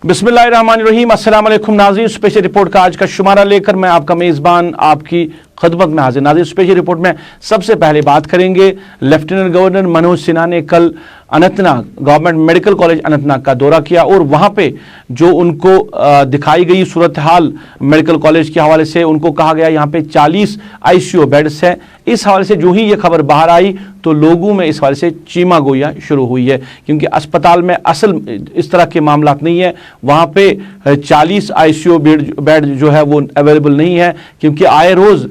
बिस्मिल्लाहिर्रहमानिर्रहीम। अस्सलाम वालेकुम नाज़रीन, स्पेशल रिपोर्ट का आज का शुमारा लेकर मैं आपका मेज़बान आपकी खिदमत में हाजिर। नाज़रीन, स्पेशल रिपोर्ट में सबसे पहले बात करेंगे लेफ्टिनेंट गवर्नर मनोज सिन्हा ने कल Anantnag government medical college Anantnag का दौरा किया और वहां पे जो उनको दिखाई गई सूरत हाल मेडिकल कॉलेज के हवाले से उनको कहा गया यहाँ पे 40 ICU बेड्स हैं। इस हवाले से जो ही ये खबर बाहर आई तो लोगों में इस हवाले से चीमा गोइयाँ शुरू हुई है, क्योंकि अस्पताल में असल इस तरह के मामला नहीं है। वहाँ पे 40 ICU बेड जो है वो अवेलेबल नहीं है, क्योंकि आए रोज़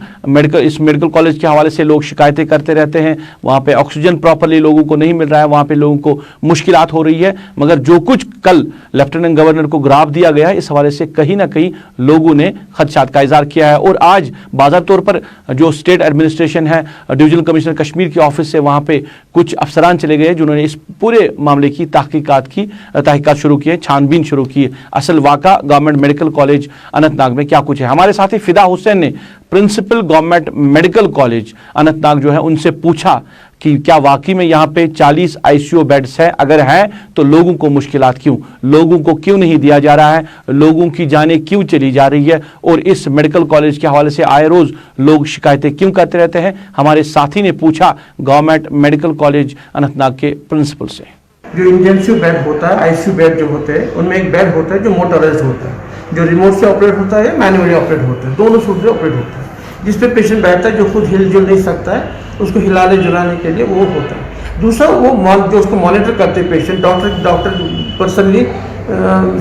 इस मेडिकल कॉलेज के हवाले से लोग शिकायतें करते रहते हैं। वहाँ पे ऑक्सीजन प्रॉपरली लोगों को नहीं मिल रहा है, वहाँ पे लोगों को मुश्किलात हो रही है। मगर जो कुछ कल लेफ्टिनेंट गवर्नर को ग्राफ दिया गया है, इस हवाले से कहीं ना कहीं लोगों ने खदशात का इजहार किया है। और आज बाज़ार तौर पर जो स्टेट एडमिनिस्ट्रेशन है, डिवीजनल कमिश्नर कश्मीर के ऑफिस से वहाँ पे कुछ अफसरान चले गए जिन्होंने इस पूरे मामले की तहकीकात शुरू की है, छानबीन शुरू की है। असल वाक़ा गवर्नमेंट मेडिकल कॉलेज अनंतनाग में क्या कुछ है। हमारे साथी फिदा हुसैन ने principal government medical college Anantnag जो है उनसे पूछा कि क्या वाकई में यहाँ पे 40 ICU बेड्स है, अगर है तो लोगों को मुश्किलात क्यों, लोगों को क्यों नहीं दिया जा रहा है, लोगों की जानें क्यों चली जा रही है, और इस मेडिकल कॉलेज के हवाले से आए रोज लोग शिकायतें क्यों करते रहते हैं। हमारे साथी ने पूछा गवर्नमेंट मेडिकल कॉलेज अनंतनाग के प्रिंसिपल से। जो इंटेंसिव बेड होता है, ICU बेड जो होते हैं, उनमें एक बेड होता है जो मोटराइज्ड होता है, जो रिमोट से ऑपरेट होता है या मैनुअली ऑपरेट होता है, दोनों सूट से ऑपरेट होता है, जिस पे पेशेंट बैठता है, जो खुद हिल जुल नहीं सकता है, उसको हिलाने जुलाने के लिए वो होता है। दूसरा वो जो उसको मॉनिटर करते हैं patient, doctor personally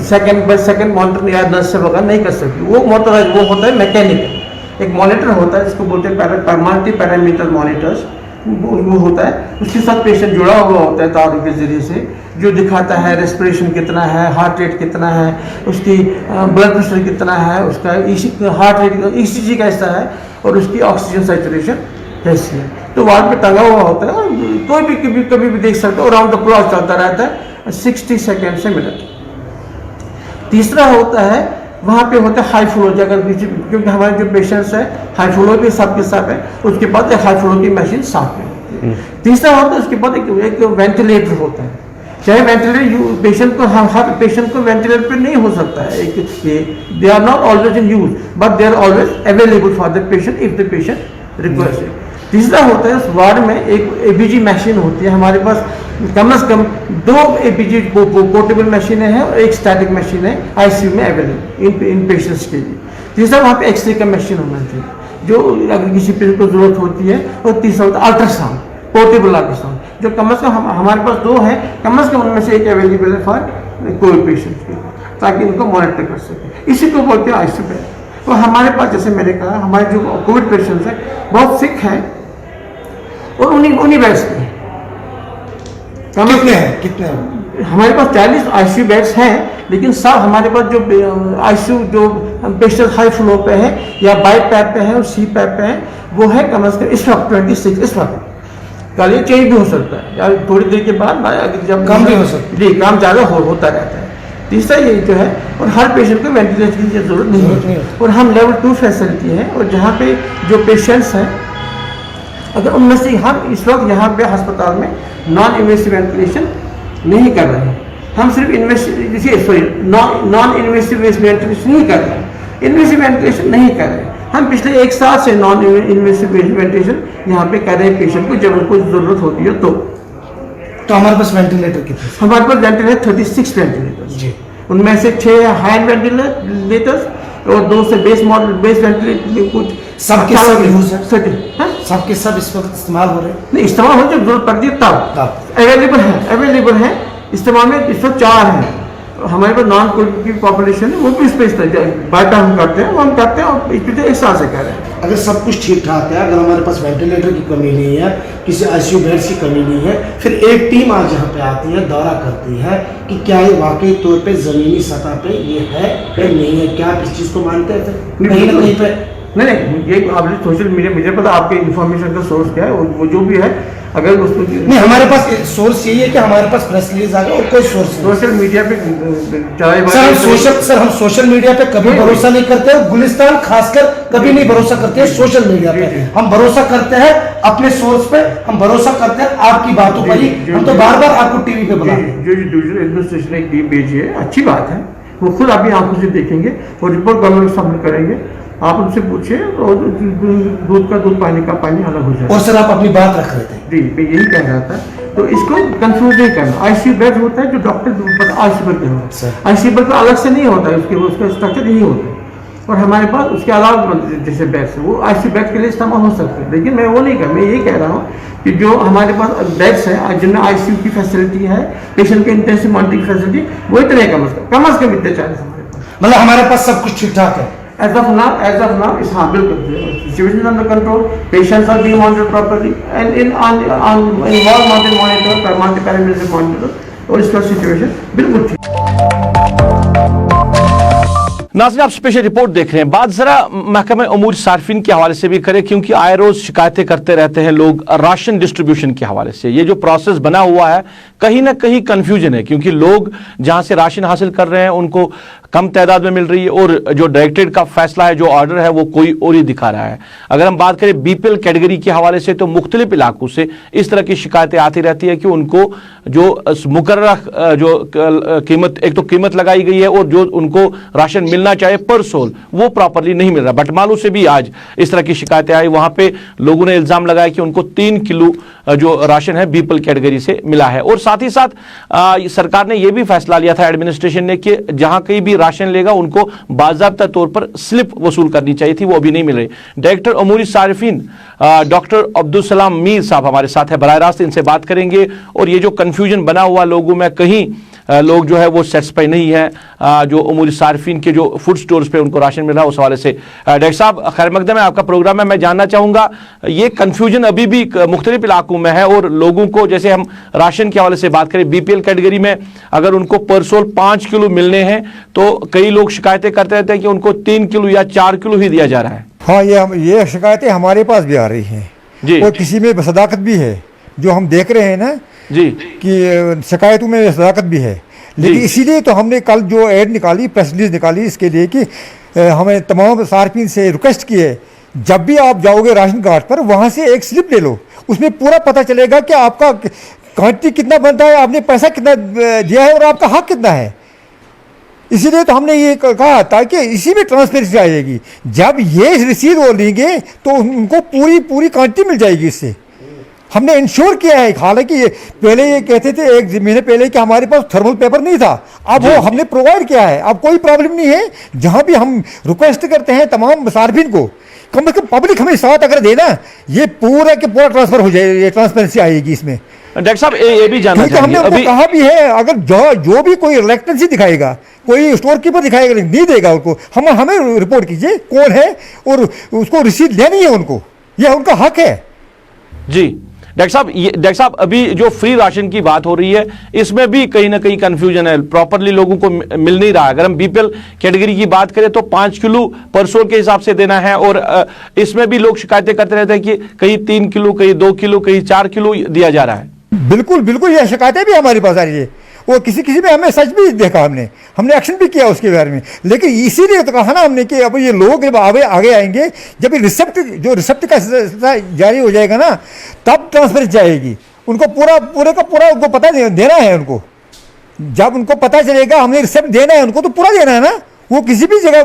second by second monitor या नर्स से बगैर नहीं कर सकती। वो मोटराइज वो होता है मैकेनिकल, एक मॉनिटर होता है जिसको बोलते हैं मल्टी पैरामीटर मॉनिटर्स, वो होता है। उसके साथ पेशेंट जुड़ा हुआ होता है तारों के जरिए से, जो दिखाता है रेस्पिरेशन कितना है, हार्ट रेट कितना है, उसकी ब्लड प्रेशर कितना है, उसका हार्ट रेट ECG कैसा है, और उसकी ऑक्सीजन सैचुरेशन कैसी है। तो वार्ड पे टंगा हुआ होता है और कोई भी कभी भी देख सकता है, और राउंड द क्लॉक चलता रहता है 60 सेकेंड से मिनट। तीसरा होता है वहाँ पे होता है हाई फ्लो जगह, क्योंकि हमारे जो पेशेंट्स है हाई फ्लो भी सबके साथ है, उसके बाद एक हाई फ्लो की मशीन साथ में होती है। तीसरा होता है उसके बाद एक वेंटिलेटर होता है। चाहे वेंटिलेटर पेशेंट को हर पेशेंट को वेंटिलेटर पे नहीं हो सकता है, they are not always in use but they are always available for the patient if the patient request it. तीसरा होता है उस वार्ड में एक ABG मशीन होती है। हमारे पास कम से कम 2 ABG पोर्टेबल मशीनें हैं और एक स्टैटिक मशीन है ICU में अवेलेबल इन पेशेंट्स के लिए। तीसरा वहाँ पे एक्सरे का मशीन होना चाहिए जो अगर किसी पेशेंट को जरूरत होती है। और तीसरा होता है अल्ट्रासाउंड, पोर्टेबल अल्ट्रासाउंड, जो कम से कम हमारे पास 2 हैं, कम से कम उनमें से एक अवेलेबल है फॉर कोविड पेशेंट के, ताकि उनको मॉनिटर कर सके। इसी को बोलते हैं ICU बेड। तो हमारे पास जैसे मैंने कहा हमारे जो कोविड पेशेंट्स हैं बहुत सिक हैं और उन्हीं बेड्स पे कितने हमारे पास 40 ICU बेड्स हैं, लेकिन सब हमारे पास जो ICU जो पेशेंट हाई फ्लो पे है या बाई पैप पे है और C पैप पे है, वो है कम से कम इस वक्त 26 इस वक्त। कल ये चेंज भी हो सकता है या थोड़ी देर के बाद जब कम भी हो सकता है, जी काम ज़्यादा होता रहता है। तीसरा ये जो है, और हर पेशेंट को वेंटिलेशन की जरूरत नहीं होती, और हम लेवल 2 फैसिलिटी है। और जहाँ पे जो पेशेंट्स हैं अगर उनमें से हम इस वक्त यहाँ पे अस्पताल में नॉन इन्वेसिव वेंटिलेशन नहीं कर रहे हैं, हम सिर्फ नॉन इन्वेसिव वेंटिलेशन नहीं कर रहे हैं, इन्वेसिव वेंटिलेशन नहीं कर रहे हैं। हम पिछले 1 साल से नॉन इन्वेसिव वेंटिलेशन यहाँ पे कर रहे हैं पेशेंट को जब उनको जरूरत होती है। तो हमारे पास वेंटिलेटर कितने? हमारे पास वेंटिलेटर 36 वेंटिलेटर्स जी, उनमें से 6 हाई वेंटिलेटर्स और 2 से बेस वेंटिलेटर, कुछ सबके सब यूज है, सबके सब इस वक्त इस्तेमाल हो रहे हैं। नहीं, इस्तेमाल हो जब जरूरत पड़ती है तब अवेलेबल है। इस्तेमाल में इस वक्त 4 हैं। हमारे पास नॉन कोविड की पॉपुलेशन है, वो भी इस पर बाटा हम करते हैं, और इस पर 1 साल से कर रहे हैं। अगर सब कुछ ठीक ठाक है, अगर हमारे पास वेंटिलेटर की कमी नहीं है, किसी ICU बेड्स की कमी नहीं है, फिर एक टीम आज यहाँ पे आती है, दौरा करती है कि क्या ये वाकई तौर पे जमीनी सतह पे ये है या नहीं है, क्या आप इस चीज़ को मानते हैं? कहीं ना कहीं पे नहीं, ये आपने सोशल मीडिया मुझे पता आपके इन्फॉर्मेशन का सोर्स क्या है, वो जो भी है, अगर उसको नहीं, हमारे पास सोर्स यही है कि हमारे पास प्रेस रिलीज आ गया और कोई सोर्स सोशल मीडिया पे हम सोशल मीडिया पे कभी भरोसा नहीं करते, गुलिस्तान खासकर कभी नहीं भरोसा करते हैं सोशल मीडिया पे। हम भरोसा करते हैं अपने सोर्स पे, हम भरोसा करते हैं आपकी बातों पर ही। हम तो बार बार आपको टीवी पे बुलाते हैं। जो डिविजनल एडमिनिस्ट्रेशन ने एक टीम भेजी है, अच्छी बात है, वो खुद अभी आंखों से देखेंगे, वो रिपोर्ट गवर्नमेंट को सबमिट करेंगे। आप उनसे पूछिए, और दूध का दूध, पानी का पानी अलग हो जाएगा। और सर आप अपनी बात रख रहे थे। जी, मैं यही कह रहा था। तो इसको कंफ्यूज नहीं करना। आईसीयू बेड होता है जो डॉक्टर आईसीयू बेड होता है, आईसीयू बेड तो अलग से नहीं होता है, उसका स्ट्रक्चर यही होता है। और हमारे पास उसके अलावा जैसे बेड्स वो आईसीयू बेड के लिए इस्तेमाल हो सकते हैं, लेकिन मैं वो नहीं कर, मैं यही कह रहा हूँ कि जो हमारे पास बेड्स है जिनमें आईसीयू की फैसिलिटी है, पेशेंट के इंटेंसिव मॉनिटरिंग फैसिलिटी, वो इतने कम से कम इतने 40 हमारे पास, मतलब हमारे पास सब कुछ ठीक ठाक है। As of now, is बिल्कुल situation is under control. Patients are being monitored properly, and in wall mounted monitor, multi-parameter monitor, और इसका situation बिल्कुल ठीक। नाज़रीन, आप स्पेशल रिपोर्ट देख रहे हैं। बात जरा महकमा उमूर सार्फिन के हवाले से भी करें, क्योंकि आए रोज शिकायतें करते रहते हैं लोग राशन डिस्ट्रीब्यूशन के हवाले से। ये जो प्रोसेस बना हुआ है कहीं ना कहीं कंफ्यूजन है, क्योंकि लोग जहां से राशन हासिल कर रहे हैं उनको कम तादाद में मिल रही है, और जो डायरेक्टरेट का फैसला है, जो ऑर्डर है, वो कोई और ही दिखा रहा है। अगर हम बात करें बीपीएल कैटेगरी के हवाले से, तो मुख्तलिफ इलाकों से इस तरह की शिकायतें आती रहती है कि उनको जो मुकर्रर जो कीमत, एक तो कीमत लगाई गई है, और जो उनको राशन मिलना चाहिए पर सोल, वो प्रॉपरली नहीं मिल रहा। बटमालू से भी आज इस तरह की शिकायतें आई। वहां पे लोगों ने इल्जाम लगाया कि उनको 3 किलो जो राशन है बीपीएल कैटेगरी से मिला है। और साथ ही साथ सरकार ने यह भी फैसला लिया था, एडमिनिस्ट्रेशन ने, कि जहां कहीं भी राशन लेगा उनको बाज़ाब्ता तौर पर स्लिप वसूल करनी चाहिए थी, वो अभी नहीं मिल रही। डायरेक्टर उमूरी सारिफीन डॉक्टर अब्दुल सलाम मीर साहब हमारे साथ है बराह रास्त, इनसे बात करेंगे। और ये जो कंफ्यूजन बना हुआ लोगों में, कहीं लोग जो है वो सेटिस्फाई नहीं है जो उमूरी सारिफीन के जो फूड स्टोर्स पे उनको राशन मिल रहा है, उस हवाले से। डॉक्टर साहब, खैर मकदम है, आपका प्रोग्राम है। मैं जानना चाहूंगा, ये कंफ्यूजन अभी भी मुख्तलिफ इलाकों में है, और लोगों को, जैसे हम राशन के हवाले से बात करें, बीपीएल कैटेगरी में अगर उनको पर सोल 5 किलो मिलने हैं, तो कई लोग शिकायतें करते रहते हैं कि उनको 3 किलो या 4 किलो ही दिया जा रहा है। हाँ, ये शिकायतें हमारे पास भी आ रही हैं जी, और किसी में सदाकत भी है, जो हम देख रहे हैं ना जी, कि शिकायतों में सदाकत भी है। लेकिन इसीलिए तो हमने कल जो ऐड निकाली, प्रेस रिलीज निकाली, इसके लिए कि हमें तमाम सार्फिन से रिक्वेस्ट की है, जब भी आप जाओगे राशन कार्ड पर, वहाँ से एक स्लिप ले लो, उसमें पूरा पता चलेगा कि आपका क्वांटिटी कितना बनता है, आपने पैसा कितना दिया है और आपका हक कितना है। इसीलिए तो हमने ये कहा, ताकि इसी में ट्रांसपेरेंसी आएगी। जब ये रसीद वो लेंगे तो उनको पूरी क्वांटिटी मिल जाएगी। इससे हमने इंश्योर किया है। हालांकि ये पहले ये कहते थे 1 महीने पहले कि हमारे पास थर्मल पेपर नहीं था, अब वो हमने प्रोवाइड किया है। अब कोई प्रॉब्लम नहीं है। जहां भी हम रिक्वेस्ट करते हैं तमाम सार्फिन को, कम से कम पब्लिक हमें साथ अगर देना, ये पूरा के पूरा ट्रांसफर हो जाए, ये ट्रांसपेरेंसी आएगी इसमें। डॉक्टर साहब, ये भी जानना क्योंकि हमने उनको कहा भी है, अगर जो भी कोई रिलेक्टेंसी दिखाएगा, कोई स्टोर कीपर दिखाएगा, नहीं देगा उनको, हमें रिपोर्ट कीजिए कौन है, और उसको रसीद लेनी है उनको, यह उनका हक है। जी डॉक्टर साहब, अभी जो फ्री राशन की बात हो रही है, इसमें भी कहीं ना कहीं कंफ्यूजन है, प्रॉपरली लोगों को मिल नहीं रहा है। अगर हम बीपीएल कैटेगरी की बात करें तो 5 किलो पर सोल के हिसाब से देना है, और इसमें भी लोग शिकायतें करते रहते हैं कि कहीं 3 किलो, कहीं 2 किलो, कहीं 4 किलो दिया जा रहा है। बिल्कुल, यह शिकायतें भी हमारे पास आ रही है। वो किसी में हमें सच भी देखा, हमने एक्शन भी किया उसके बारे में। लेकिन इसीलिए तो कहा ना हमने कि अब ये लोग जब आगे आएंगे, जब रिसेप्ट का जारी हो जाएगा ना, तब ट्रांसपेरेंसी आएगी। उनको पूरे का पूरा उनको पता देना है। उनको जब उनको पता चलेगा हमने रिसेप्ट देना है, उनको तो पूरा देना है ना। वो किसी भी जगह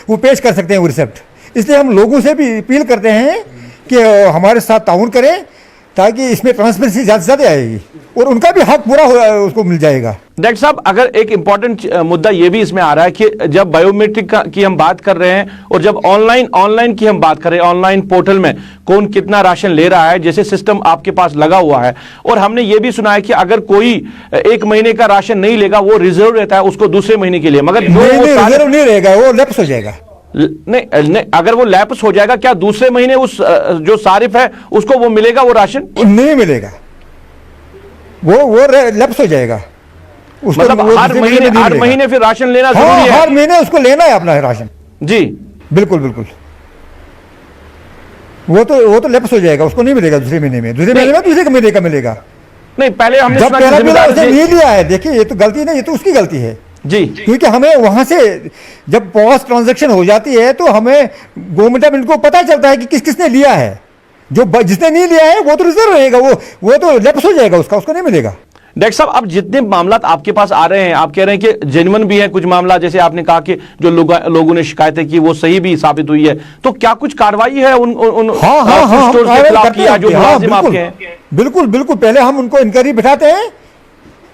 वो पेश कर सकते हैं वो रिसेप्ट। इसलिए हम लोगों से भी अपील करते हैं कि हमारे साथ ताउन करें, ताकि इसमें ट्रांसपेरेंसी ज़्यादा से ज़्यादा आएगी और उनका भी हक पूरा उसको मिल जाएगा। डॉक्टर साहब, अगर एक इंपॉर्टेंट मुद्दा ये भी इसमें आ रहा है कि जब बायोमेट्रिक की हम बात कर रहे हैं, और जब ऑनलाइन की हम बात कर रहे हैं, ऑनलाइन पोर्टल में कौन कितना राशन ले रहा है, जैसे सिस्टम आपके पास लगा हुआ है, और हमने ये भी सुना है कि अगर कोई 1 महीने का राशन नहीं लेगा, वो रिजर्व रहता है उसको दूसरे महीने के लिए। मगर रिजर्व नहीं रहेगा, वो लैप्स हो जाएगा। नहीं, अगर वो लैप्स हो जाएगा, क्या दूसरे महीने उस जो सारिफ है उसको वो मिलेगा, वो राशन नहीं मिलेगा, वो लैप्स हो जाएगा। मतलब हर महीने फिर राशन लेना जरूरी है। हर महीने उसको लेना है अपना राशन। जी बिल्कुल, वो तो लैप्स हो जाएगा, उसको नहीं मिलेगा दूसरे महीने में। दूसरे महीने का मिलेगा। नहीं, पहले हमने जब पहला मिला उसने नहीं लिया है। देखिए, ये तो गलती नहीं, ये तो उसकी गलती है जी, क्योंकि हमें वहां से जब पॉस ट्रांजैक्शन हो जाती है तो हमें गवर्नमेंट ऑफ इंडिया को पता चलता है कि किसने लिया है। जो जिसने नहीं लिया है वो तो रिजर्व रहेगा, वो तो लैप्स हो जाएगा, उसको नहीं मिलेगा। डॉक्टर साहब, अब जितने मामला आपके पास आ रहे हैं, आप कह रहे हैं कि जेन्युइन भी है कुछ मामला, जैसे आपने कहा कि जो लोगों ने शिकायतें की वो सही भी साबित हुई है, तो क्या कुछ कार्रवाई है उन स्टोर्स के खिलाफ किया जो मुलाजिम आपके हैं? बिल्कुल बिल्कुल, पहले हम उनको इंक्वायरी बिठाते हैं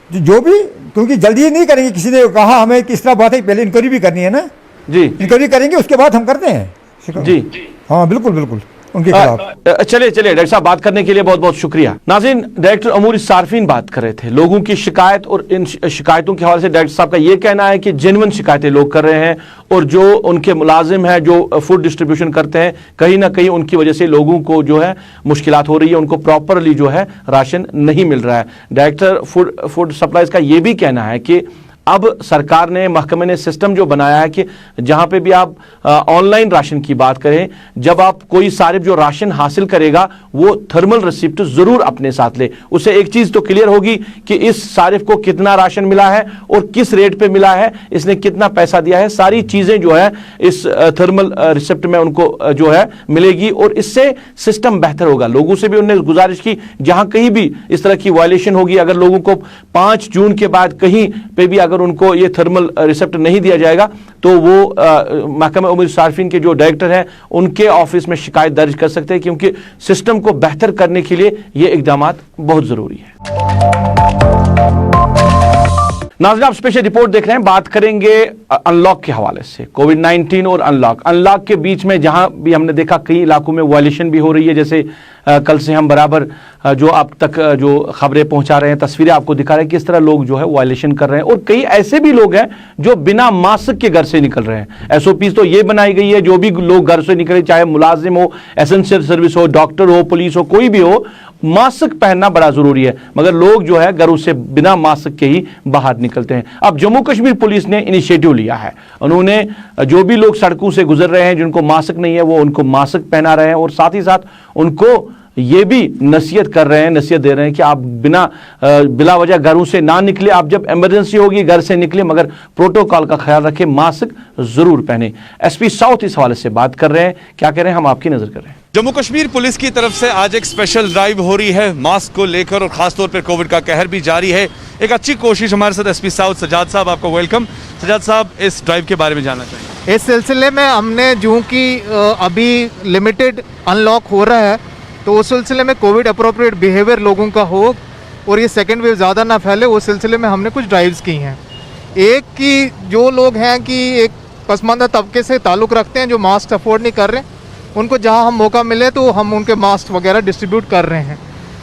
जो भी, क्योंकि जल्दी नहीं करेंगे। किसी ने कहा हमें किस तरह बात है, पहले इंक्वायरी भी करनी है ना जी, इंक्वायरी करेंगे उसके बाद हम करते हैं जी। हाँ बिल्कुल बिल्कुल उनके खिलाफ। चलिए डॉक्टर साहब, बात करने के लिए बहुत बहुत शुक्रिया। नाज़रीन, डायरेक्टर अमूर सार्फिन बात कर रहे थे लोगों की शिकायत, और इन शिकायतों के हवाले से डायरेक्टर साहब का ये कहना है कि जेन्युइन शिकायतें लोग कर रहे हैं, और जो उनके मुलाजिम हैं जो फूड डिस्ट्रीब्यूशन करते हैं, कहीं ना कहीं उनकी वजह से लोगों को जो है मुश्किलात हो रही है, उनको प्रॉपरली जो है राशन नहीं मिल रहा है। डायरेक्टर फूड सप्लाईज का ये भी कहना है कि अब सरकार ने, महकमे ने सिस्टम जो बनाया है कि जहां पे भी आप ऑनलाइन राशन की बात करें, जब आप कोई सारिफ जो राशन हासिल करेगा वो थर्मल रिसिप्ट जरूर अपने साथ ले। उसे एक चीज तो क्लियर होगी कि इस सारिफ को कितना राशन मिला है और किस रेट पे मिला है, इसने कितना पैसा दिया है, सारी चीजें जो है इस थर्मल रिसिप्ट में उनको जो है मिलेगी, और इससे सिस्टम बेहतर होगा। लोगों से भी उन्होंने गुजारिश की, जहां कहीं भी इस तरह की वायलेशन होगी, अगर लोगों को 5 जून के बाद कहीं पे भी अगर उनको ये थर्मल रिसिप्ट नहीं दिया जाएगा तो वो महकमा उमूर सार्फिन के जो डायरेक्टर हैं उनके ऑफिस में शिकायत दर्ज कर सकते हैं, क्योंकि सिस्टम को बेहतर करने के लिए ये इकदाम बहुत जरूरी है। नाज़रीन, आप स्पेशल रिपोर्ट देख रहे हैं। बात करेंगे अनलॉक के हवाले से, कोविड-19 और अनलॉक के बीच में जहां भी हमने देखा कई इलाकों में वायलेशन भी हो रही है, जैसे कल से हम बराबर जो आप तक जो खबरें पहुंचा रहे हैं, तस्वीरें आपको दिखा रहे हैं किस तरह लोग जो है वायलेशन कर रहे हैं, और कई ऐसे भी लोग हैं जो बिना मास्क के घर से निकल रहे हैं। एसओपी तो ये बनाई गई है, जो भी लोग घर से निकले, चाहे मुलाजिम हो, एसेंशियल सर्विस हो, डॉक्टर हो, पुलिस हो, कोई भी हो, मास्क पहनना बड़ा जरूरी है, मगर लोग जो है घरों से बिना मास्क के ही बाहर निकलते हैं। अब जम्मू कश्मीर पुलिस ने इनिशिएटिव लिया है, उन्होंने जो भी लोग सड़कों से गुजर रहे हैं जिनको मास्क नहीं है, वो उनको मास्क पहना रहे हैं, और साथ ही साथ उनको ये भी नसीहत कर रहे हैं, नसीहत दे रहे हैं कि आप बिला वजह घरों से ना निकले, आप जब इमरजेंसी होगी घर से निकले, मगर प्रोटोकॉल का ख्याल रखें, मास्क जरूर पहने। एसपी साउथ इस हवाले से बात कर रहे हैं, क्या कह रहे हैं हम आपकी नजर कर रहे हैं। जम्मू कश्मीर पुलिस की तरफ से आज एक स्पेशल ड्राइव हो रही है मास्क को लेकर, और खासतौर पर कोविड का कहर भी जारी है। एक अच्छी कोशिश। हमारे साथ एसपी साउथ सजाद साहब, आपको वेलकम। सजाद साहब, इस ड्राइव के बारे में जानना चाहिए। इस सिलसिले में हमने जो कि अभी लिमिटेड अनलॉक हो रहा है, तो उस सिलसिले में कोविड अप्रोप्रिएट बिहेवियर लोगों का हो और ये सेकेंड वेव ज़्यादा ना फैले, उस सिलसिले में हमने कुछ ड्राइव्स की हैं। एक कि जो लोग हैं कि एक पसमानदा तबके से ताल्लुक़ रखते हैं, जो मास्क अफोर्ड नहीं कर रहे, उनको जहां हम मौका मिले तो हम उनके मास्क वगैरह डिस्ट्रीब्यूट कर रहे हैं,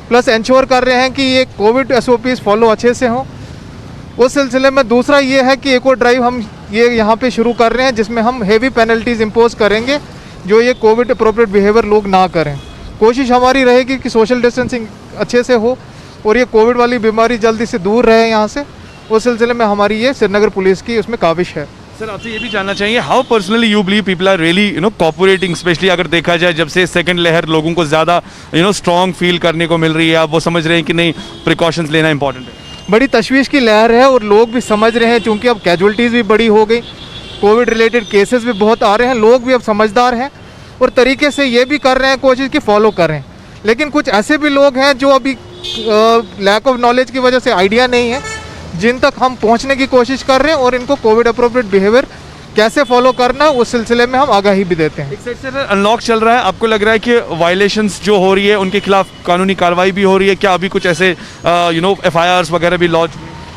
प्लस इंश्योर कर रहे हैं कि ये कोविड SOPs फॉलो अच्छे से हों। उस सिलसिले में दूसरा ये है कि एक और ड्राइव हम ये यहाँ पे शुरू कर रहे हैं, जिसमें हम हेवी पेनल्टीज़ इम्पोज करेंगे जो ये कोविड अप्रोप्रिएट बिहेवियर लोग ना करें। कोशिश हमारी रहेगी कि सोशल डिस्टेंसिंग अच्छे से हो और ये कोविड वाली बीमारी जल्दी से दूर रहे यहाँ से। उस सिलसिले में हमारी ये श्रीनगर पुलिस की उसमें काविश है। सर, आपसे ये भी जानना चाहिए, how personally you believe people are really cooperating, specially अगर देखा जाए जब से सेकंड लहर लोगों को ज़्यादा स्ट्रॉन्ग फील करने को मिल रही है, आप वो समझ रहे हैं कि नहीं प्रिकॉशंस लेना इंपॉर्टेंट है? बड़ी तशवीश की लहर है और लोग भी समझ रहे हैं, चूँकि अब कैजुअल्टीज़ भी बड़ी हो गई, कोविड रिलेटेड केसेस भी बहुत आ रहे हैं, लोग भी अब समझदार हैं और तरीके से ये भी कर रहे हैं कोशिश की फॉलो करें। लेकिन कुछ ऐसे भी लोग हैं जो अभी लैक ऑफ नॉलेज की वजह से आइडिया नहीं है, जिन तक हम पहुंचने की कोशिश कर रहे हैं और इनको कोविड अप्रोप्रिएट बिहेवियर कैसे फॉलो करना, उस सिलसिले में हम आगाही भी देते हैं। एक साइड से अनलॉक चल रहा है, आपको लग रहा है कि वायलेशंस जो हो रही है उनके खिलाफ कानूनी कार्रवाई भी हो रही है? क्या अभी कुछ ऐसे FIRs वगैरह भी लॉन्च?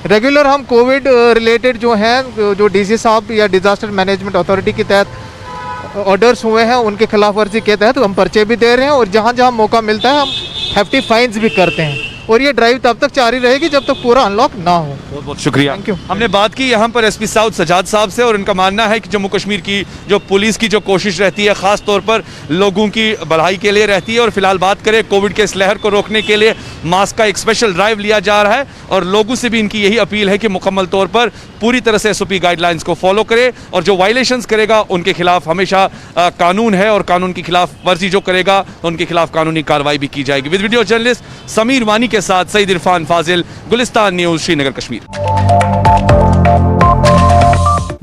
रेगुलर हम कोविड रिलेटेड जो हैं, जो DC साहब या डिज़ास्टर मैनेजमेंट अथॉरिटी के तहत ऑर्डर्स हुए हैं, उनके खिलाफ वर्जी के तहत हम पर्चे भी दे रहे हैं और जहाँ जहाँ मौका मिलता है हम हेफ्टी फाइन्स भी करते हैं, और ये ड्राइव तब तक जारी रहेगी जब तक पूरा अनलॉक ना हो। बहुत बहुत शुक्रिया। Thank you. हमने बात की यहाँ पर एसपी साउथ सजाद साहब से, और इनका मानना है कि जम्मू कश्मीर की जो पुलिस की जो कोशिश रहती है ख़ास तौर पर लोगों की भलाई के लिए रहती है, और फिलहाल बात करें कोविड के इस लहर को रोकने के लिए मास्क का एक स्पेशल ड्राइव लिया जा रहा है, और लोगों से भी इनकी यही अपील है कि मुकम्मल तौर पर पूरी तरह से SOP गाइडलाइंस को फॉलो करे, और जो वायलेशंस करेगा उनके खिलाफ हमेशा कानून है, और कानून की खिलाफ वर्जी जो करेगा उनके खिलाफ कानूनी कार्रवाई भी की जाएगी। विद वीडियो जर्नलिस्ट समीर वानी के साथ सईद इरफान फाजिल, गुलिस्तान न्यूज, श्रीनगर कश्मीर।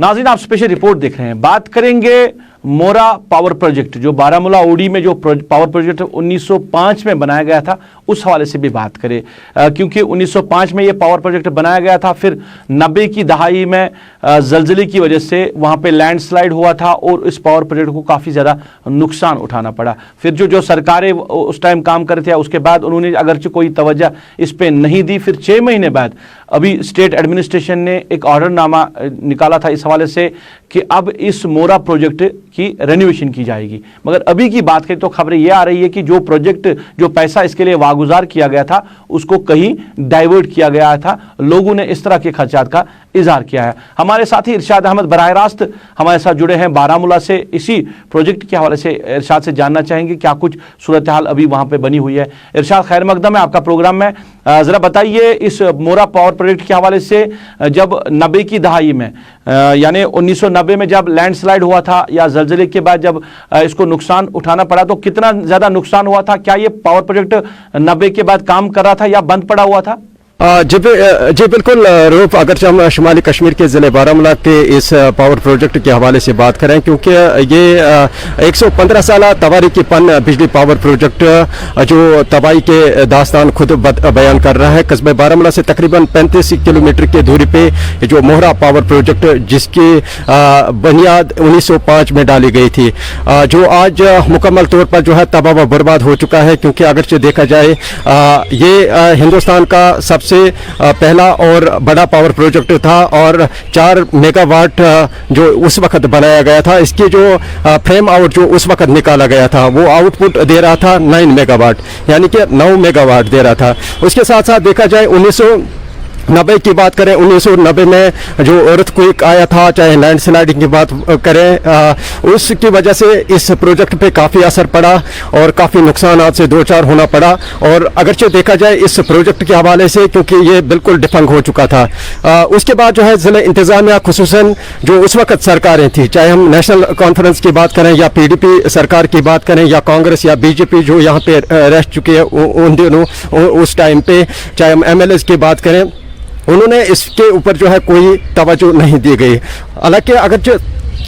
नाज़रीन, आप स्पेशल रिपोर्ट देख रहे हैं। बात करेंगे मोरा पावर प्रोजेक्ट, जो बारामूला ओडी में जो पावर प्रोजेक्ट 1905 में बनाया गया था, उस हवाले से भी बात करें, क्योंकि 1905 में ये पावर प्रोजेक्ट बनाया गया था, फिर 90 की दहाई में जलजले की वजह से वहाँ पे लैंडस्लाइड हुआ था और इस पावर प्रोजेक्ट को काफ़ी ज़्यादा नुकसान उठाना पड़ा। फिर जो सरकारें उस टाइम काम कर रहे थे उसके बाद उन्होंने अगरचे कोई तवज्जो इस पे नहीं दी। फिर 6 महीने बाद अभी स्टेट एडमिनिस्ट्रेशन ने एक ऑर्डरनामा निकाला था इस हवाले से कि अब इस मोरा प्रोजेक्ट की रेनोवेशन की जाएगी। मगर अभी की बात करें तो खबरें यह आ रही है कि जो प्रोजेक्ट, जो पैसा इसके लिए वागुजार किया गया था उसको कहीं डाइवर्ट किया गया था। लोगों ने इस तरह के खर्चात का इजहार किया है। हमारे साथी इरशाद अहमद बराह रास्त हमारे साथ जुड़े हैं बारामूला से। इसी प्रोजेक्ट के हवाले से इरशाद से जानना चाहेंगे क्या कुछ सूरत हाल अभी वहां पे बनी हुई है। इरशाद, खैर मकदम है आपका प्रोग्राम में। जरा बताइए इस मोरा पावर प्रोजेक्ट के हवाले से, जब 90 की दहाई में यानी 1990 में जब लैंडस्लाइड हुआ था या जलजले के बाद जब इसको नुकसान उठाना पड़ा तो कितना ज्यादा नुकसान हुआ था? क्या ये पावर प्रोजेक्ट 90 के बाद काम कर रहा था या बंद पड़ा हुआ था? जी बिल्कुल रूप, अगर हम शुमाली कश्मीर के ज़िले बारामूला के इस पावर प्रोजेक्ट के हवाले से बात करें, क्योंकि ये 115 साल तवारीखी पन बिजली पावर प्रोजेक्ट जो तबाही के दास्तान खुद बयान कर रहा है। कस्बे बारामूला से तकरीबन 35 किलोमीटर की दूरी पे जो मोहरा पावर प्रोजेक्ट जिसकी बुनियाद 1905 में डाली गई थी, जो आज मुकम्मल तौर पर जो है तबाह व बर्बाद हो चुका है। क्योंकि अगरचे देखा जाए ये हिंदुस्तान का सबसे पहला और बड़ा पावर प्रोजेक्ट था और 4 मेगावाट जो उस वक्त बनाया गया था, इसकी जो फ्रेम आउट जो उस वक्त निकाला गया था वो आउटपुट दे रहा था 9 मेगावाट, यानी कि 9 मेगावाट दे रहा था। उसके साथ साथ देखा जाए 1990 की बात करें, 1990 में जो अर्थक्वेक आया था, चाहे लैंडस्लाइडिंग की बात करें, उसकी वजह से इस प्रोजेक्ट पे काफ़ी असर पड़ा और काफ़ी नुकसान से दो चार होना पड़ा। और अगरचे देखा जाए इस प्रोजेक्ट के हवाले से, क्योंकि ये बिल्कुल डिफंग हो चुका था, उसके बाद जो है ज़िला इंतज़ामिया खुसूसन जो उस वक्त सरकारें थी, चाहे हम नेशनल कॉन्फ्रेंस की बात करें या PDP सरकार की बात करें या कांग्रेस या BJP जो यहाँ पे रह चुकी है उन दिनों, उस टाइम पे, चाहे हम MLAs की बात करें, उन्होंने इसके ऊपर जो है कोई तवज्जो नहीं दी गई। हालांकि अगर जो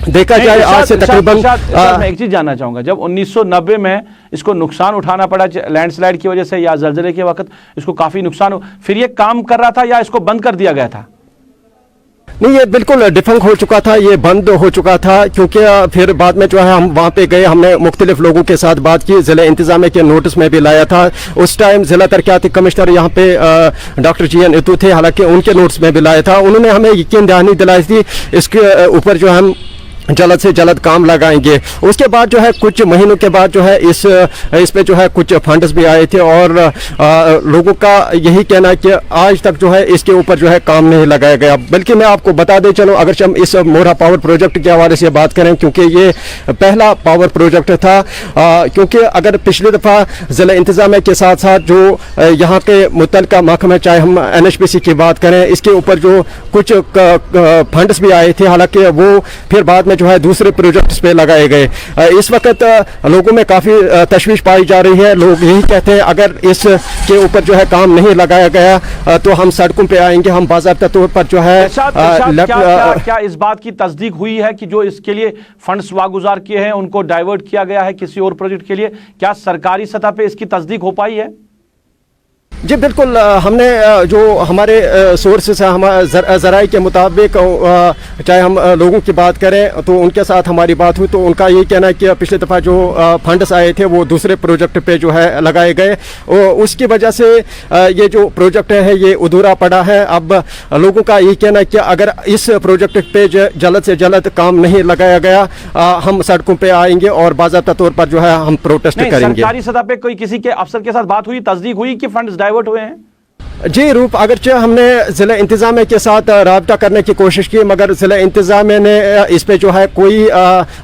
देखा जाए आज से तकरीबन मैं एक चीज जानना चाहूंगा, जब 1990 में इसको नुकसान उठाना पड़ा लैंडस्लाइड की वजह से या जलजले के वक्त इसको काफी नुकसान हो, फिर ये काम कर रहा था या इसको बंद कर दिया गया था? नहीं, ये बिल्कुल डिफंक हो चुका था, ये बंद हो चुका था। क्योंकि फिर बाद में जो है हम वहाँ पे गए, हमने मुख्तलिफ लोगों के साथ बात की, ज़िला इंतज़ामिया के नोटिस में भी लाया था। उस टाइम ज़िला तरक्याती कमिश्नर यहाँ पे डॉक्टर GN इतू थे, हालांकि उनके नोटिस में भी लाया था। उन्होंने हमें यकीन दहानी दिलाई थी इसके ऊपर जो हम जल्द से जल्द काम लगाएंगे। उसके बाद जो है कुछ महीनों के बाद जो है इस पे जो है कुछ फंड्स भी आए थे और लोगों का यही कहना है कि आज तक जो है इसके ऊपर जो है काम नहीं लगाया गया। बल्कि मैं आपको बता दें, चलो अगर हम इस मोरा पावर प्रोजेक्ट के हवाले से बात करें, क्योंकि ये पहला पावर प्रोजेक्ट था, क्योंकि अगर पिछली दफ़ा ज़िला इंतज़ामिया के साथ साथ जो यहाँ के मुतल्लिका महकमे, चाहे हम NHPC की बात करें, इसके ऊपर जो कुछ फंड्स भी आए थे, हालांकि वो फिर बाद में जो है दूसरे प्रोजेक्ट्स पे लगाए गए। इस वक्त लोगों में काफ़ी तशवीश पाई जा रही है। लोग यही कहते हैं अगर इसके ऊपर जो है काम नहीं लगाया गया तो हम सड़कों पे आएंगे, हम बाज़ाब्ता तौर पर जो है क्या इस बात की तस्दीक हुई है कि जो इसके लिए फंड्स वागुजार किए हैं उनको डाइवर्ट किया गया है किसी और प्रोजेक्ट के लिए? क्या सरकारी सतह पे इसकी तस्दीक हो पाई है? जी बिल्कुल, हमने जो हमारे सोर्सेस हैं, हमारे ज़राए के मुताबिक, चाहे हम लोगों की बात करें तो उनके साथ हमारी बात हुई तो उनका यही कहना है कि पिछली दफ़ा जो फंड्स आए थे वो दूसरे प्रोजेक्ट पे जो है लगाए गए और उसकी वजह से ये जो प्रोजेक्ट है ये अधूरा पड़ा है। अब लोगों का यही कहना है कि अगर इस प्रोजेक्ट पे जल्द से जल्द काम नहीं लगाया गया, हम सड़कों पर आएंगे और बाज़ाब्ता तौर पर जो है हम प्रोटेस्ट करेंगे। सरकारी सतह पे कोई किसी के अफसर के साथ बात हुई, तस्दीक हुई कि फंड्स डाइवर्ट हुए हैं? जी रूप, अगरचे हमने ज़िला इंतज़ामिया के साथ राब्ता करने की कोशिश की, मगर ज़िला इंतज़ामिया ने इस पे जो है कोई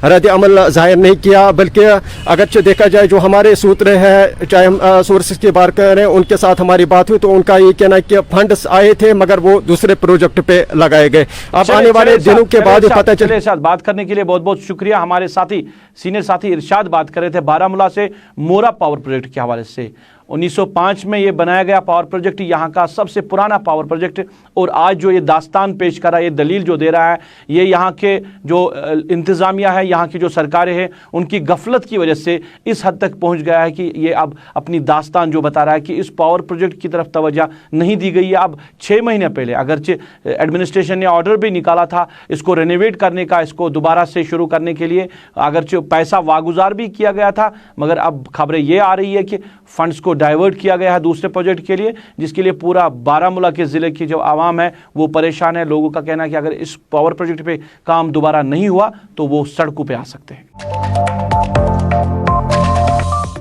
रद्द अमल ज़ाहिर नहीं किया। बल्कि अगरचे देखा जाए जो हमारे सूत्र हैं, चाहे हम सोर्सेज की बात करें, उनके साथ हमारी बात हुई तो उनका ये कहना है कि फंड्स आए थे मगर वो दूसरे प्रोजेक्ट पे लगाए गए। अब आने वाले दिनों के बाद पता चले। बात करने के लिए बहुत बहुत शुक्रिया। हमारे साथी सीनियर साथी इरशाद बात कर रहे थे बारामूला से मोरा पावर प्रोजेक्ट के हवाले से। 1905 में ये बनाया गया पावर प्रोजेक्ट यहाँ का सबसे पुराना पावर प्रोजेक्ट, और आज जो ये दास्तान पेश कर रहा है, ये दलील जो दे रहा है, ये यहाँ के जो इंतज़ामिया है, यहाँ की जो सरकारें हैं, उनकी गफलत की वजह से इस हद तक पहुँच गया है कि ये अब अपनी दास्तान जो बता रहा है कि इस पावर प्रोजेक्ट की तरफ तवज्जो नहीं दी गई है। अब 6 महीने पहले अगरचे एडमिनिस्ट्रेशन ने ऑर्डर भी निकाला था इसको रेनोवेट करने का, इसको दोबारा से शुरू करने के लिए, अगरचे पैसा वागुजार भी किया गया था, मगर अब खबरें ये आ रही है कि फंड्स को डाइवर्ट किया गया है दूसरे प्रोजेक्ट के लिए, जिसके लिए पूरा बारामूला के ज़िले की जो आवाम है वो परेशान है। लोगों का कहना है कि अगर इस पावर प्रोजेक्ट पे काम दोबारा नहीं हुआ तो वो सड़कों पे आ सकते हैं।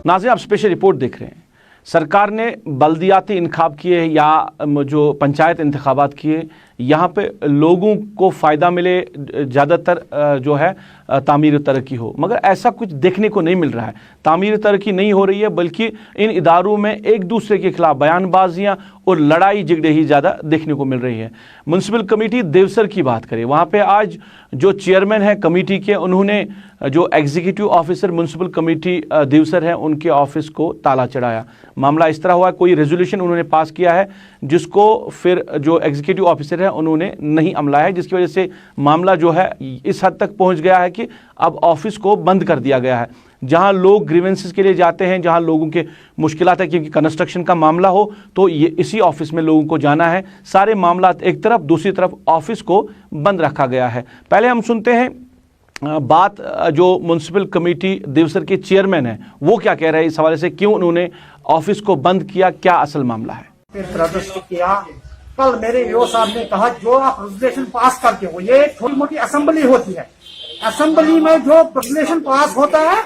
नाज़रीन, आप स्पेशल रिपोर्ट देख रहे हैं। सरकार ने बल्दियाती इंतखाब किए या जो पंचायत इंतखाबात किए, यहाँ पे लोगों को फ़ायदा मिले, ज़्यादातर जो है तामीर तरक्की हो, मगर ऐसा कुछ देखने को नहीं मिल रहा है। तामीर तरक्की नहीं हो रही है, बल्कि इन इदारों में एक दूसरे के खिलाफ बयानबाजियाँ और लड़ाई झगड़े ही ज़्यादा देखने को मिल रही है। म्यूनसिपल कमेटी देवसर की बात करें, वहाँ पे आज जो चेयरमैन हैं कमेटी के, उन्होंने जो executive officer municipal committee Devsar है उनके ऑफिस को ताला चढ़ाया। मामला इस तरह हुआ, कोई रेजोल्यूशन उन्होंने पास किया है जिसको फिर जो एग्जीक्यूटिव ऑफिसर है उन्होंने नहीं अमलाया है, जिसकी वजह से मामला जो है इस हद तक पहुंच गया है कि अब ऑफिस को बंद कर दिया गया है। जहां लोग ग्रीवेंसेस के लिए जाते हैं, जहां लोगों के मुश्किलात है, क्योंकि कंस्ट्रक्शन का मामला हो तो ये इसी ऑफिस में लोगों को जाना है। सारे मामला एक तरफ, दूसरी तरफ ऑफिस को बंद रखा गया है। पहले हम सुनते हैं बात जो म्यूनसिपल कमेटी देवसर के चेयरमैन है वो क्या कह रहे हैं इस हवाले से, क्यों उन्होंने ऑफिस को बंद किया, क्या असल मामला है। फिर प्रदर्शन किया। कल मेरे ईओ साहब ने कहा जो आप रेजोल्यूशन पास करते हो, ये छोटी मोटी असेंबली होती है, असेंबली में जो रेजोल्यूशन पास होता है,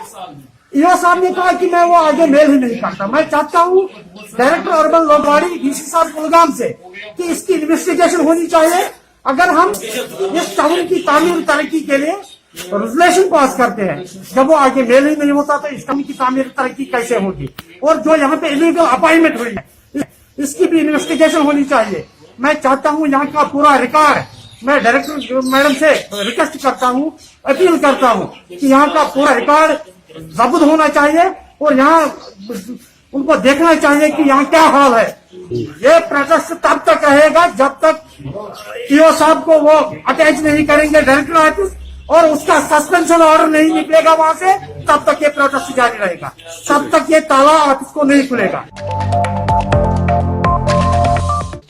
ईओ साहब ने कहा कि मैं वो आगे मेल ही नहीं करता। मैं चाहता हूँ डायरेक्टर अर्बन लोकवाड़ी डीसी साहब कुलगाम से कि इसकी इन्वेस्टिगेशन होनी चाहिए। अगर हम इस टाउन की तामीर तरक्की के लिए रेजोल्यूशन पास करते हैं, जब वो आगे मेल ही नहीं होता तो इस टाउन की तामीर तरक्की कैसे होगी। और जो यहाँ पे इलीगल अपॉइंटमेंट हुई है इसकी भी इन्वेस्टिगेशन होनी चाहिए। मैं चाहता हूँ यहाँ का पूरा रिकॉर्ड, मैं डायरेक्टर मैडम से रिक्वेस्ट करता हूँ, अपील करता हूँ कि यहाँ का पूरा रिकॉर्ड जब्त होना चाहिए और यहाँ उनको देखना चाहिए कि यहाँ क्या हाल है। ये प्रोटेस्ट तब तक रहेगा जब तक ईओ साहब को वो अटैच नहीं करेंगे डायरेक्टर ऑफिस और उसका सस्पेंशन ऑर्डर नहीं निकलेगा वहां से, तब तक ये प्रोटेस्ट जारी रहेगा, तब तक ये ताला ऑफिस को नहीं खुलेगा।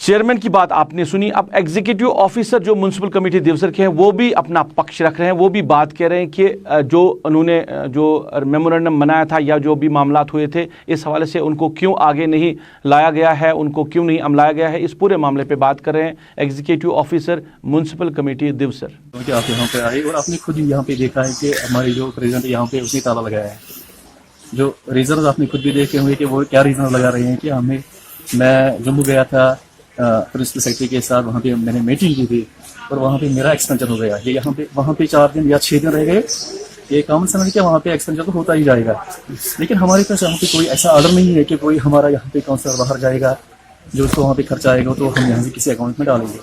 चेयरमैन की बात आपने सुनी। अब एग्जीक्यूटिव ऑफिसर जो म्यूनसिपल कमेटी देवसर के हैं वो भी अपना पक्ष रख रहे हैं, वो भी बात कह रहे हैं कि जो उन्होंने जो मेमोरेंडम बनाया था या जो भी मामलात हुए थे इस हवाले से उनको क्यों आगे नहीं लाया गया है, उनको क्यों नहीं अमलाया गया है, इस पूरे मामले पे बात कर रहे हैं executive officer municipal committee Devsar. क्योंकि आप यहाँ पे आए और आपने खुद ही यहाँ पे देखा है कि हमारे जो प्रेसिडेंट यहाँ पे उसने ताला लगाया है। जो रीजन आपने खुद भी देखे होंगे कि वो क्या रीजन लगा रहे हैं कि हमें, मैं जम्मू गया था प्रिंसिपल सेक्रेटरी के साथ, वहाँ पे मैंने मीटिंग की थी और वहाँ पे मेरा एक्सपेंशन हो गया। ये यहाँ पे वहाँ पे 4 दिन या 6 दिन रह गए। ये कॉमन सेंस है, वहाँ पे एक्सपेंशन तो होता ही जाएगा, लेकिन हमारे पास यहाँ पे कोई ऐसा ऑर्डर नहीं है कि कोई हमारा यहाँ पे काउंसलर बाहर जाएगा, जो उसको वहाँ पे खर्चा आएगा तो हम यहाँ से किसी अकाउंट में डालेंगे।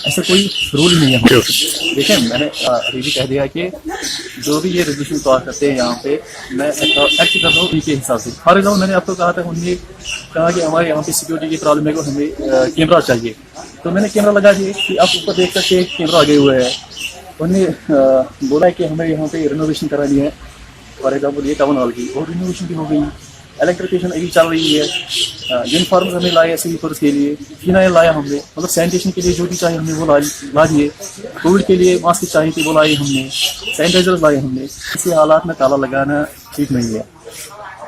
ऐसा कोई रूल नहीं है। देखिए, मैंने अभी भी कह दिया कि जो भी ये रेजोल्यूशन पास करते हैं यहाँ पे, मैं एक्ट कर रहा हूँ उनके हिसाब से। फॉर एग्जाम्पल मैंने आपको कहा था, उन्होंने कहा कि हमारे यहाँ पे सिक्योरिटी की प्रॉब्लम है, को हमें कैमरा चाहिए, तो मैंने कैमरा लगा दिए कि आप ऊपर देख सकते कैमरा लगे हुए है। उन्होंने बोला कि हमें यहाँ पे रिनोवेशन करानी है, फॉर एग्जाम्पल ये टाउन हॉल की, और रिनोवेशन भी हो गई। इलेक्ट्रिफिकेशन अभी चल रही है, यूनिफॉर्म हमें लाया स्लीपर्स के लिए, फिनाइल लाया हमने, मतलब सैनिटेशन के लिए जो भी चाहिए हमने वो ला दिए। कोविड के लिए मास्क चाहिए थे वो लाए हमने, सैनिटाइजर लाए हमने। ऐसे हालात में ताला लगाना ठीक नहीं है।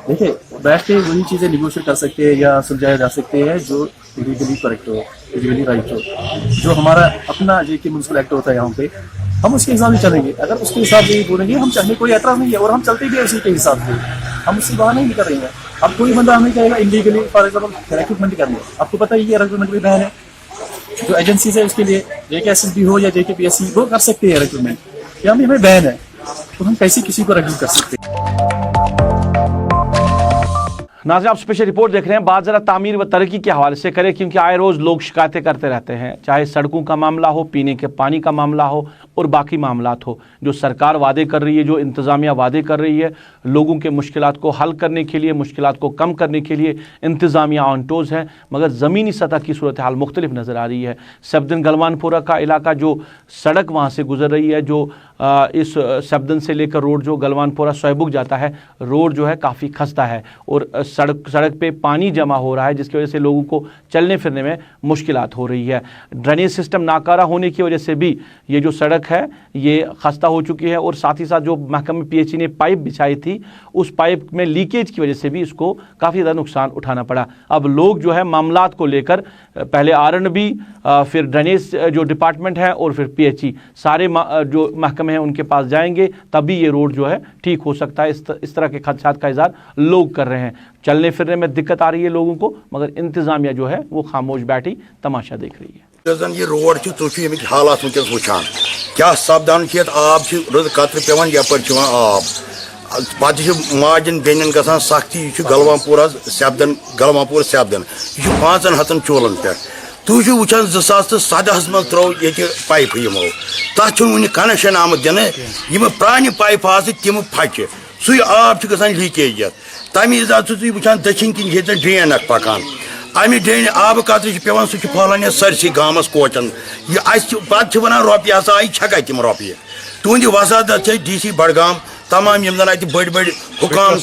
देखिए, बैठ के वही चीज़ें निगोशिएट कर सकते हैं या सुलझाया जा सकते हैं जो लीगली करेक्ट हो, लीगली राइट हो। जो हमारा अपना जो कि म्यूनसिपल एक्ट होता है यहाँ पे, हम उसके हिसाब से चलेंगे। अगर उसके हिसाब से बोलेंगे, हम चाहने कोई एतराज़ नहीं है और हम चलते भी है उसी के हिसाब से, हम उससे बाहर नहीं निकल रहे हैं। अब कोई बंदा हमें कहेगा इलीगली फॉर एग्जाम्पल रिक्रूटमेंट करनी है, आपको पता ही है रिक्रूटमेंट भी बैन है। जो एजेंसीज है उसके लिए JKSSB हो या JKPSC वो कर सकते हैं रिक्रूटमेंट, या हमें बैन है, तो हम कैसे किसी को रिक्रूट कर सकते हैं। नाज़रीन, आप स्पेशल रिपोर्ट देख रहे हैं। बात ज़रा तामीर व तरक्की के हवाले से करें, क्योंकि आए रोज़ लोग शिकायतें करते रहते हैं, चाहे सड़कों का मामला हो, पीने के पानी का मामला हो और बाकी मामलात हो। जो सरकार वादे कर रही है, जो इंतज़ामिया वादे कर रही है, लोगों के मुश्किलात को हल करने के लिए, मुश्किलात को कम करने के लिए इंतज़ामिया ऑन टोज़ है, मगर ज़मीनी सतह की सूरत हाल मुख्तलिफ नज़र आ रही है। सब्दन गलवानपुरा का इलाका, जो सड़क वहाँ से गुजर रही है, जो इस सब्दन से लेकर रोड जो गलवानपुरा सोहबुक जाता है, रोड जो है काफ़ी खस्ता है और सड़क पे पानी जमा हो रहा है, जिसकी वजह से लोगों को चलने फिरने में मुश्किलात हो रही है। ड्रेनेज सिस्टम नाकारा होने की वजह से भी ये जो सड़क है ये खस्ता हो चुकी है और साथ ही साथ जो महकमा PHE ने पाइप बिछाई थी, उस पाइप में लीकेज की वजह से भी इसको काफ़ी ज़्यादा नुकसान उठाना पड़ा। अब लोग जो है मामलात को लेकर पहले RNB, फिर ड्रेनेज जो डिपार्टमेंट है और फिर PHE, सारे जो महकमे हैं उनके पास जाएंगे, तभी ये रोड जो है ठीक हो सकता है। इस तरह के खदशात का इज़हार लोग कर रहे हैं। चलने फिरने में दिक्कत आ रही है लोगों को, मगर इंतज़ामिया जो है वो खामोश बैठी तमाशा देख रही है। ये रोड तुम हालात वनस वुचान क्या सपदान आब रुद कतर पेवान यपर आब पे माजन बेन ग सख्ती। गलवानपुर गलवानपुर सब्दन यह 500 चूलन पे तुम वुचान 2017 मज त्रो ये पाइप यमो तथ वन कनेक्शन आमद दिन प्रान पाइप तम फच सु आब ग लीकेज तमें वुचान दक्षिण किन ड्रेन पकान अमे ड्रेन आब कतर पेवान सह फहलान सरसी गामस कोचन पे वन रोपये हसा आई छका तम रोपये तुंद वसादत DC बडगाम तमाम यम जन बड़ बड़ हुकाम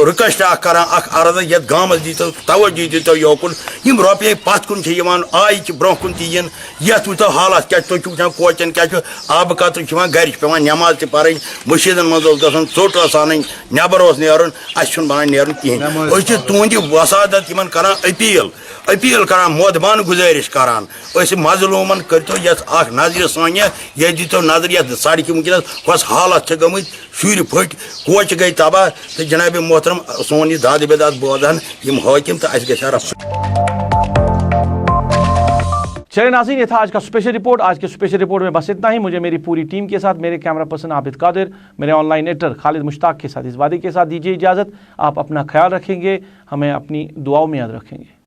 रिक्वेस्ट अर्ज ये गामस दीतो तवज्जो दीतो योकुन यम रोपये पत कुन आय ब्रोह कुन तीन यथ वो हालात क्या तुम वो कोचन क्या आब कतर गर पे नमाज त पढ़ मशीदन मज ग चोट अन नबर नेरन अस बना नेरन कहें तुंद वसादत कर अपील करान मोदबान गुजारिश करान मजलूमन करो ये नजर सानिया ये दीतो नजर ये सड़क वस हालत गमत शुर फट कोच गई तबाह तो जनाब मोहतरम सोन यह दाद बेदाद बोदान यम हाकिम तो अस गया चलिए नाज़रीन, ये था आज का स्पेशल रिपोर्ट। आज के स्पेशल रिपोर्ट में बस इतना ही। मुझे मेरी पूरी टीम के साथ, मेरे कैमरा पर्सन आबिद कादिर, मेरे ऑनलाइन एडिटर खालिद मुश्ताक के साथ इस वादे के साथ दीजिए इजाज़त। आप अपना ख्याल रखेंगे, हमें अपनी दुआओं में याद रखेंगे।